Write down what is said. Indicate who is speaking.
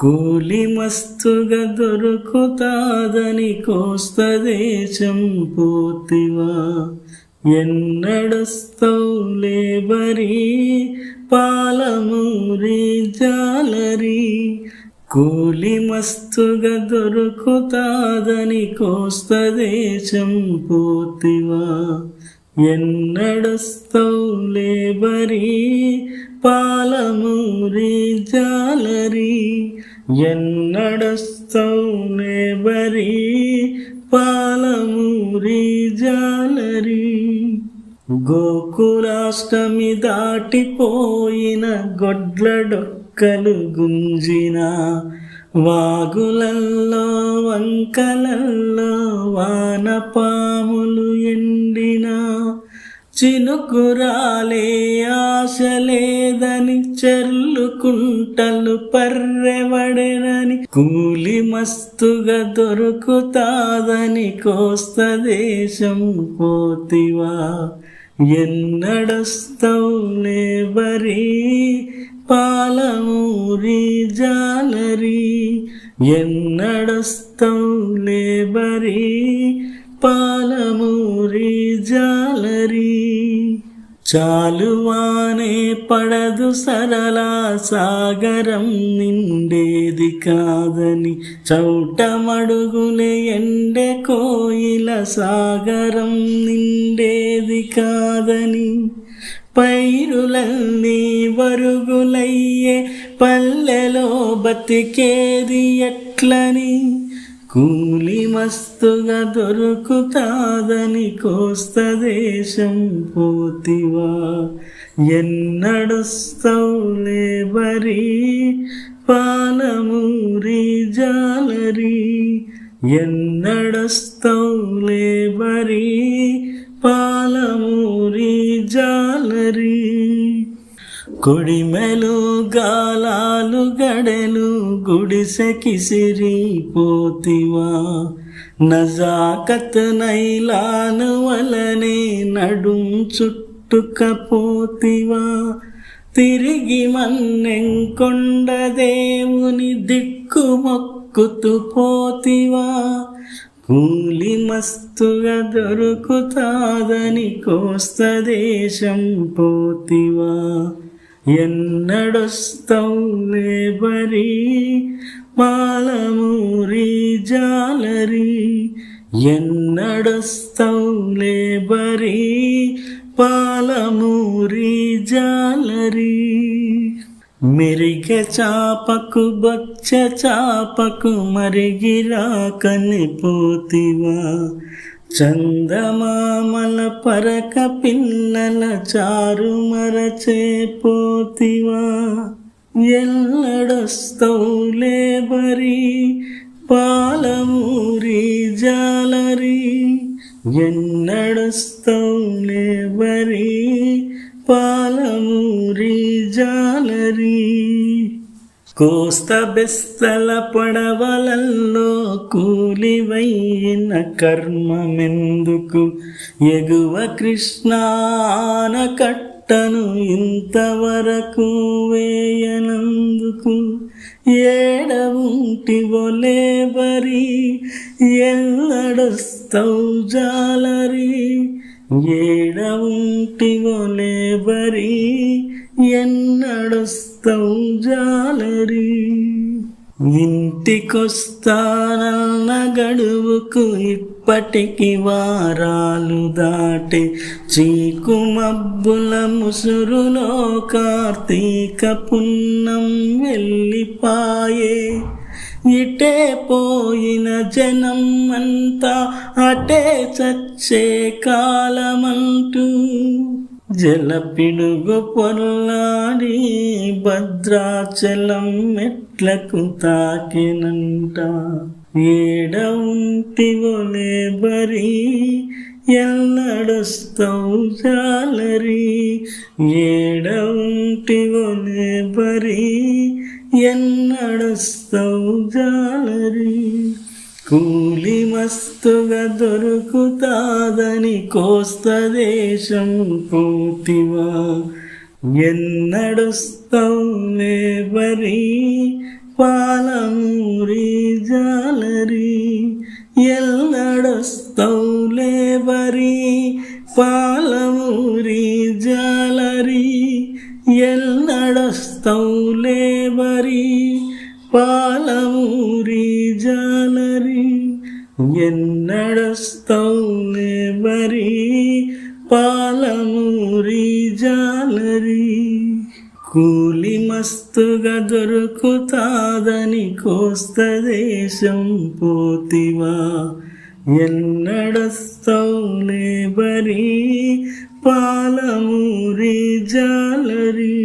Speaker 1: కూలి మస్తుగా దొరుకుతాదని కోస్తదేశం పోతివా, ఎన్నడొస్తావు లేబరి పాలమూరి జాలరి. కూలి మస్తుగా దొరుకుతాదని కోస్తదేశం పోతివా, ఎన్నడొస్తావు లేబరి పాలమూరి జాలరి. ఎన్నడొస్తావు లేబరి పాలమూరి జాలరి. గోకులాష్టమి దాటిపోయిన గొడ్ల డొక్కలు గుంజిన, వాగులల్లో వంకలల్లో వానపాములు ఎండిన, చినుకురాలే ఆశలేదని చెర్లుకుంటలు పర్రెవడెనని, కూలి మస్తుగా దొరుకుతాదని కోస్తదేశం పోతివా, ఎన్నడొస్తావు లేబరి పాలమూరి జాలరి. ఎన్నడొస్తావు లేబరి పాలమూరి జాలరి. చాలువానే పడదు సరళా సాగరం నిండేది కాదని, చౌటమడుగులే ఎండే కోయిల సాగరం నిండేది కాదని, పైరులన్నీ వరుగులయ్యే పల్లెలో బతికేది ఎట్లని, కూలి మస్తుగా దొరుకుతాదని కోస్తదేశం పోతివా, ఎన్నడొస్తావు లేబరి పాలమూరి జాలరి. ఎన్నడొస్తావు లేబరి పాలమూరి జాలరి. కొడిమెలు గాలాలు గడెలు గుడిసెకిసిరి పోతివా, నజాకత్ నైలాను వలనే నడుం చుట్టుకపోతివా, తిరిగి మన్నెంకొండ దేవుని దిక్కు మొక్కుతూ పోతివా, కూలి మస్తుగా దొరుకుతాదని కోస్తదేశం పోతివా, ఎన్నడొస్తావు లేబరి పాలమూరి జాలరి. ఎన్నడొస్తావు లేబరి పాలమూరి జాలరి. మెరిగ చాపకు బొచ్చ చాపకు మరిగిరాకని పోతివా, చందమామల పరక పిల్లల చారు మరచే పోతివా, ఎల్లడొస్తావు లేబరి పాలమూరి జాలరి. ఎన్నడొస్తావు లేబరి పాలమూరి జాలరి. కోస్త బెస్తల పడవలల్లో కూలివైన కర్మమెందుకు, ఎగువ కృష్ణాన కట్టను ఇంతవరకు వేయనందుకు, ఏడవుంటివో లేబరి ఎల్లడొస్తావు జాలరి. ఏడవుంటివో లేబరి ఎన్నడొస్తావు జాలరి. ఇంటికొస్తానన్న గడువుకు ఇప్పటికి వారాలు దాటే, చీకు మబ్బుల ముసురులో కార్తీక పున్నం వెళ్ళిపాయే, ఇటే పోయిన జనం అంతా అటే చచ్చే కాలమంటూ, జలపిడుగు పొర్లాడి భద్రాచలం మెట్లకు తాకినంట, ఏడవుంటివో లేబరి ఎన్నడొస్తావు జాలరి. ఏడవుంటివో లేబరి ఎన్నడొస్తావు జాలరి. కూలి మస్తుగా దొరుకుతాదని కోస్తదేశం పోతివా, ఎన్నడొస్తావు లేబరి పాలమూరి జాలరి ఎల్లడొస్తౌలే బరి పాలమూరి జాలరి ఎల్లడొస్తౌలే బరి పాలమూరి జాలరి ఎన్నడొస్తౌలే బరి పాలమూరి జాలరి కూలి మస్తుగా దొరుకుతాదని కోస్తదేశం పోతివా ఎన్నడొస్తౌలే బరి పాలమూరి జాలరి